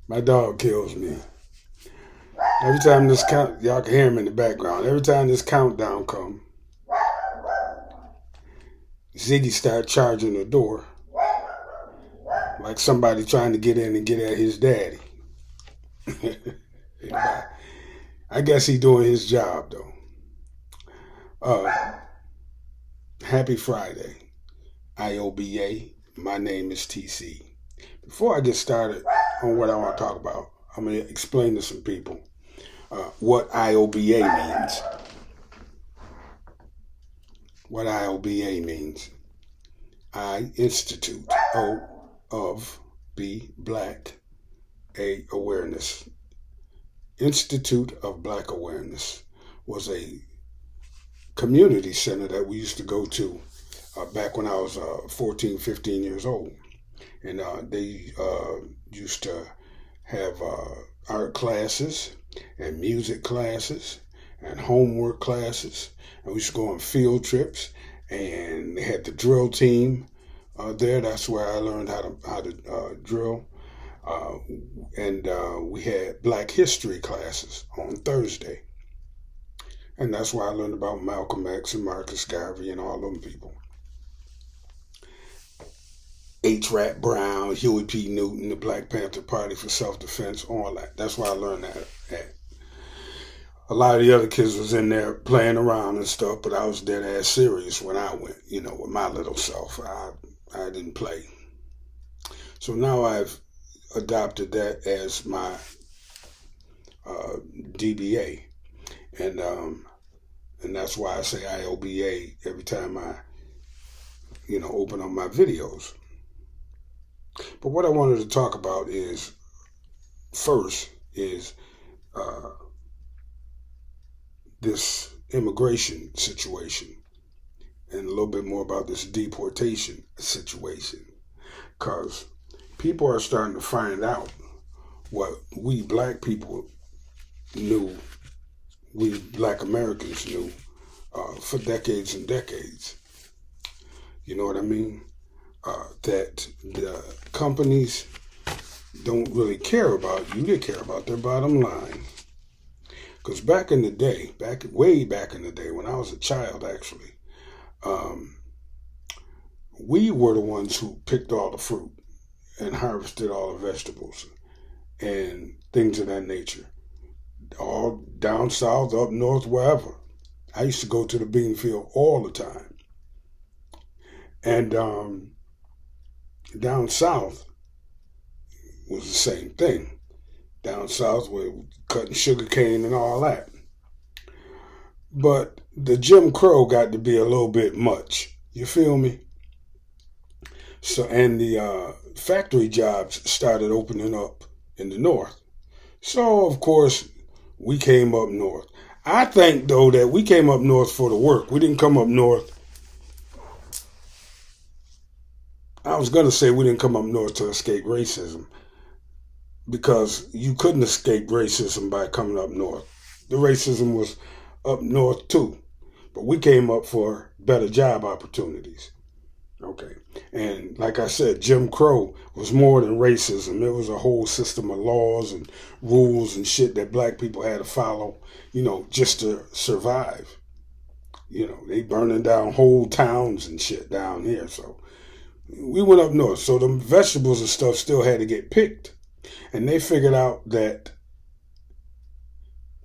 My dog kills me. Every time this count, y'all can hear him in the background. Every time this countdown come, Ziggy start charging the door like somebody trying to get in and get at his daddy. I guess he doing his job though. Uh, Happy Friday, IOBA. My name is TC. Before I get started on what I want to talk about, I'm going to explain to some people what IOBA means. What IOBA means. I Institute O of B Black A Awareness. Institute of Black Awareness was a community center that we used to go to back when I was 14, 15 years old. And they used to have art classes and music classes and homework classes. And we used to go on field trips. And they had the drill team there. That's where I learned how to drill. And we had Black History classes on Thursday. And that's where I learned about Malcolm X and Marcus Garvey and all them people. H. Rat Brown, Huey P. Newton, the Black Panther Party for Self-Defense, all that. That's where I learned that at. A lot of the other kids was in there playing around and stuff, but I was dead ass serious when I went, with my little self. I didn't play. So now I've adopted that as my DBA. And that's why I say IOBA every time I, open up my videos. But what I wanted to talk about is, first, is this immigration situation and a little bit more about this deportation situation. Because people are starting to find out what we black people knew, we black Americans knew for decades and decades. You know what I mean? That the companies don't really care about you, they care about their bottom line. Because back in the day, way back in the day, when I was a child actually, we were the ones who picked all the fruit and harvested all the vegetables and things of that nature. All down south, up north, wherever. I used to go to the bean field all the time. And down south was the same thing. Down south, we're cutting sugar cane and all that. But the Jim Crow got to be a little bit much. You feel me? So, and the factory jobs started opening up in the north. So, of course, we came up north. I think, though, that we came up north for the work. We didn't come up north. I was going to say we didn't come up north to escape racism, because you couldn't escape racism by coming up north. The racism was up north too, but we came up for better job opportunities. Okay, and like I said, Jim Crow was more than racism. It was a whole system of laws and rules and shit that black people had to follow, just to survive. They burning down whole towns and shit down here. So we went up north. So the vegetables and stuff still had to get picked. And they figured out that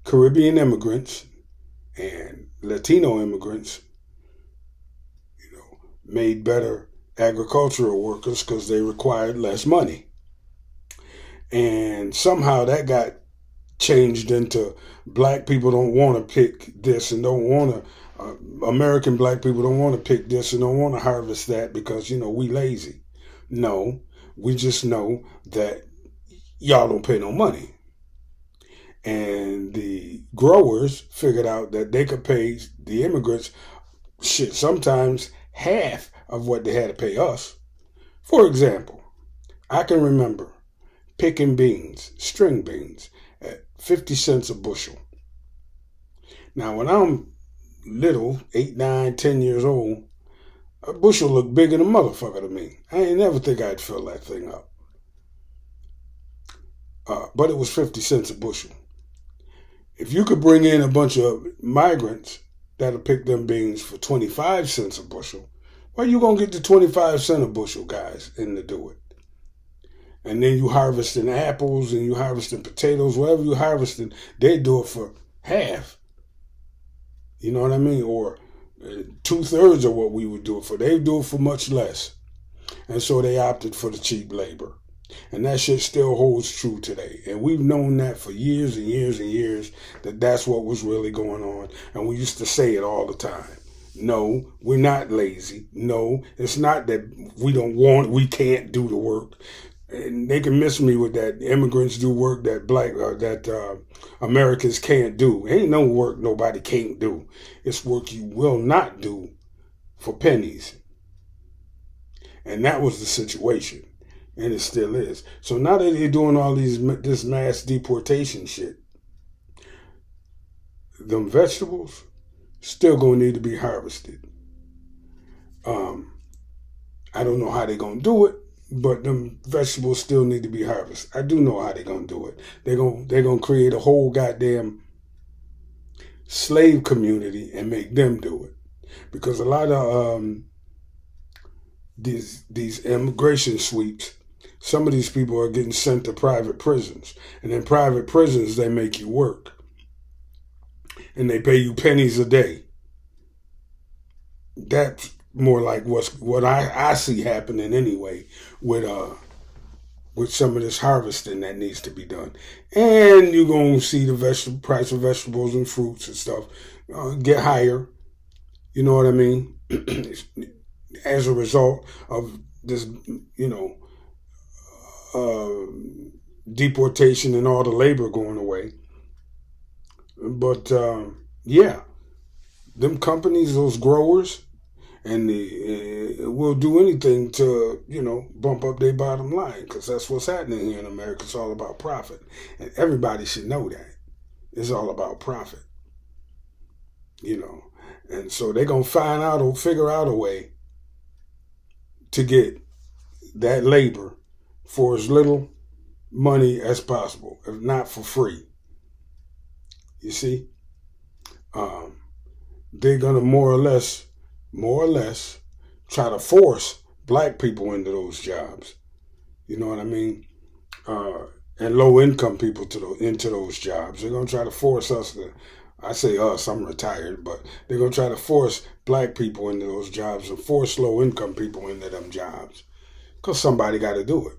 Caribbean immigrants and Latino immigrants, made better agricultural workers because they required less money. And somehow that got changed into black people don't want to pick this and don't want to, American black people don't want to pick this and don't want to harvest that because, we lazy. No, we just know that y'all don't pay no money. And the growers figured out that they could pay the immigrants sometimes half of what they had to pay us. For example, I can remember picking beans, string beans, at 50 cents a bushel. Now, when I'm little, 8, 9, 10 years old, a bushel looked bigger than a motherfucker to me. I ain't never think I'd fill that thing up. but it was 50 cents a bushel. If you could bring in a bunch of migrants that'll pick them beans for 25 cents a bushel, well, you going to get the 25 cent a bushel guys in to do it. And then you harvesting apples and you harvesting potatoes, whatever you harvesting, they do it for half. You know what I mean? Or 2/3 of what we would do it for. They do it for much less. And so they opted for the cheap labor. And that shit still holds true today. And we've known that for years and years and years, that that's what was really going on. And we used to say it all the time. No, we're not lazy. No, it's not that we can't do the work. And they can miss me with that immigrants do work that Americans can't do. Ain't no work nobody can't do. It's work you will not do for pennies. And that was the situation. And it still is. So now that they're doing all this mass deportation shit, them vegetables still gonna need to be harvested. I don't know how they're gonna do it, but them vegetables still need to be harvested. I do know how they're gonna do it. They're gonna create a whole goddamn slave community and make them do it, because a lot of these immigration sweeps, some of these people are getting sent to private prisons, and in private prisons they make you work, and they pay you pennies a day. That's more like what I see happening anyway with some of this harvesting that needs to be done. And you're going to see the price of vegetables and fruits and stuff get higher. You know what I mean? As a result of this, deportation and all the labor going away. But them companies, those growers, and will do anything to, bump up their bottom line, because that's what's happening here in America. It's all about profit. And everybody should know that. It's all about profit. And so they're going to figure out a way to get that labor for as little money as possible, if not for free. You see? They're going to more or less try to force black people into those jobs. You know what I mean? And low-income people into those jobs. They're going to try to force us to, I say us, I'm retired, but they're going to try to force black people into those jobs and force low-income people into them jobs, because somebody got to do it.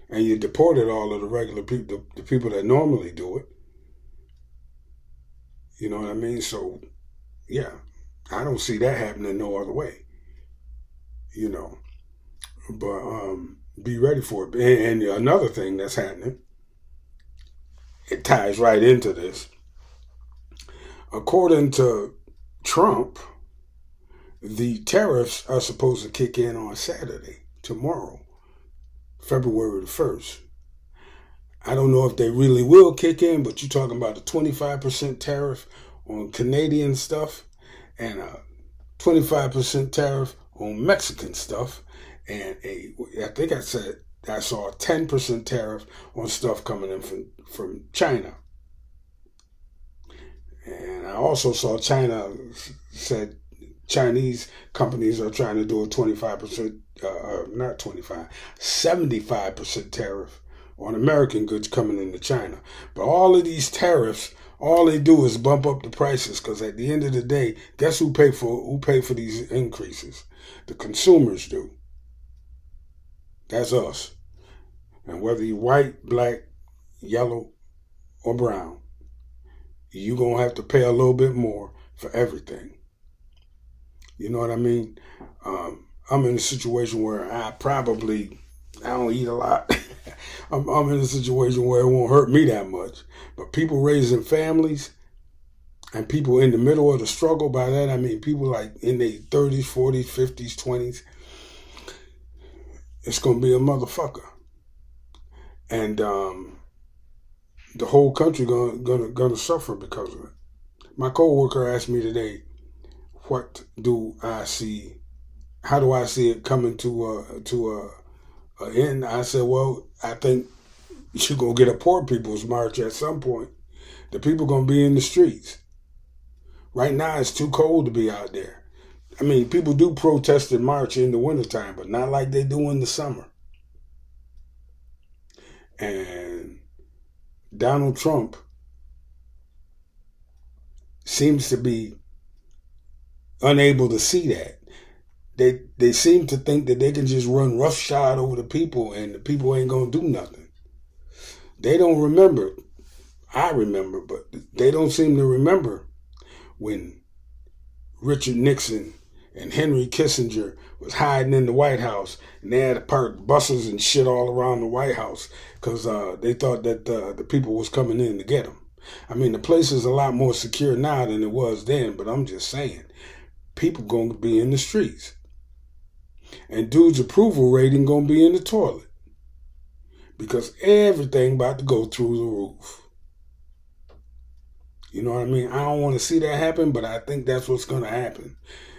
And you deported all of the regular people, the people that normally do it. You know what I mean? So, yeah, I don't see that happening no other way. But be ready for it. And another thing that's happening, it ties right into this. According to Trump, the tariffs are supposed to kick in on Saturday, tomorrow, February the 1st. I don't know if they really will kick in, but you're talking about a 25% tariff on Canadian stuff and a 25% tariff on Mexican stuff, and I think I saw a 10% tariff on stuff coming in from China. And I also saw China said Chinese companies are trying to do a 75% tariff on American goods coming into China. But all of these tariffs, all they do is bump up the prices, because at the end of the day, guess who pay for these increases? The consumers do. That's us. And whether you're white, black, yellow, or brown, you're going to have to pay a little bit more for everything. You know what I mean? I'm in a situation where I don't eat a lot. I'm in a situation where it won't hurt me that much. But people raising families and people in the middle of the struggle, by that I mean people like in their 30s, 40s, 50s, 20s, it's going to be a motherfucker. And the whole country gonna suffer because of it. My coworker asked me today, what do I see? How do I see it coming to an end? I said, well, I think You're going to get a poor people's march at some point. The people going to be in the streets. Right now, it's too cold to be out there. I mean, people do protest and march in the wintertime, but not like they do in the summer. And Donald Trump seems to be unable to see that. They seem to think that they can just run roughshod over the people and the people ain't going to do nothing. They don't remember. I remember, but they don't seem to remember when Richard Nixon and Henry Kissinger was hiding in the White House and they had to park buses and shit all around the White House because they thought that the people was coming in to get them. I mean, the place is a lot more secure now than it was then, but I'm just saying, people going to be in the streets. And dude's approval rating going to be in the toilet. Because everything about to go through the roof. You know what I mean? I don't want to see that happen, but I think that's what's going to happen.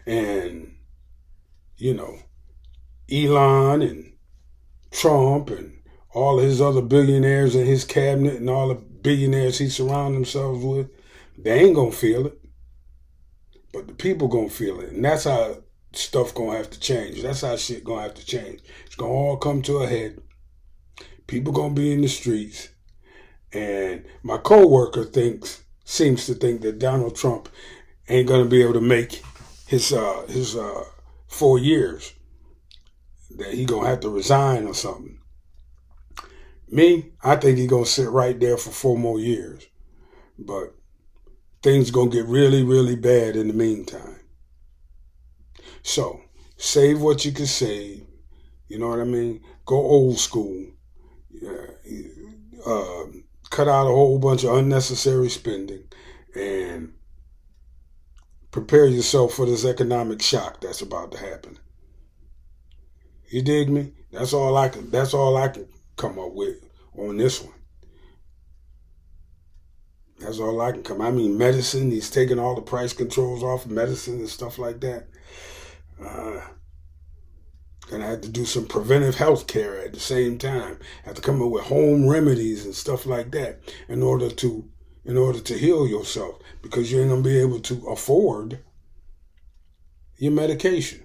And, you know, Elon and Trump and all his other billionaires in his cabinet and all the billionaires he surrounds himself with, they ain't going to feel it. But the people going to feel it. And that's how stuff going to have to change. That's how shit going to have to change. It's going to all come to a head. People going to be in the streets. And my coworker seems to think that Donald Trump ain't going to be able to make his 4 years. That he going to have to resign or something. Me, I think he going to sit right there for 4 more years. But things going to get really, really bad in the meantime. So, save what you can save. You know what I mean? Go old school. Cut out a whole bunch of unnecessary spending and prepare yourself for this economic shock that's about to happen. You dig me? That's all I can come up with on this one. That's all I can come. I mean, medicine, he's taking all the price controls off medicine and stuff like that. Gonna have to do some preventive health care at the same time. Have to come up with home remedies and stuff like that in order to heal yourself, because you ain't gonna be able to afford your medication.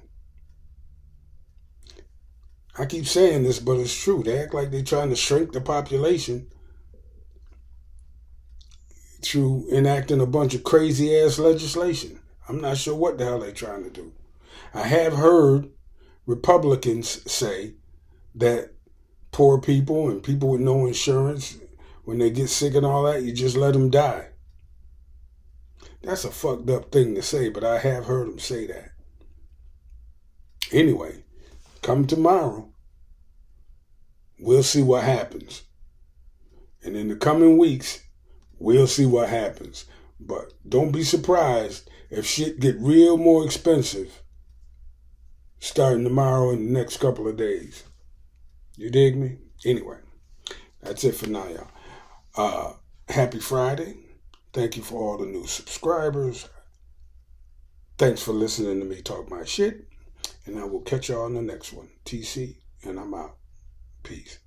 I keep saying this, but it's true. They act like they're trying to shrink the population through enacting a bunch of crazy ass legislation. I'm not sure what the hell they're trying to do. I have heard Republicans say that poor people and people with no insurance, when they get sick and all that, you just let them die. That's a fucked up thing to say, but I have heard them say that. Anyway, come tomorrow, we'll see what happens. And in the coming weeks, we'll see what happens. But don't be surprised if shit get real more expensive starting tomorrow and the next couple of days. You dig me? Anyway, that's it for now, y'all. Happy Friday. Thank you for all the new subscribers. Thanks for listening to me talk my shit. And I will catch y'all on the next one. TC, and I'm out. Peace.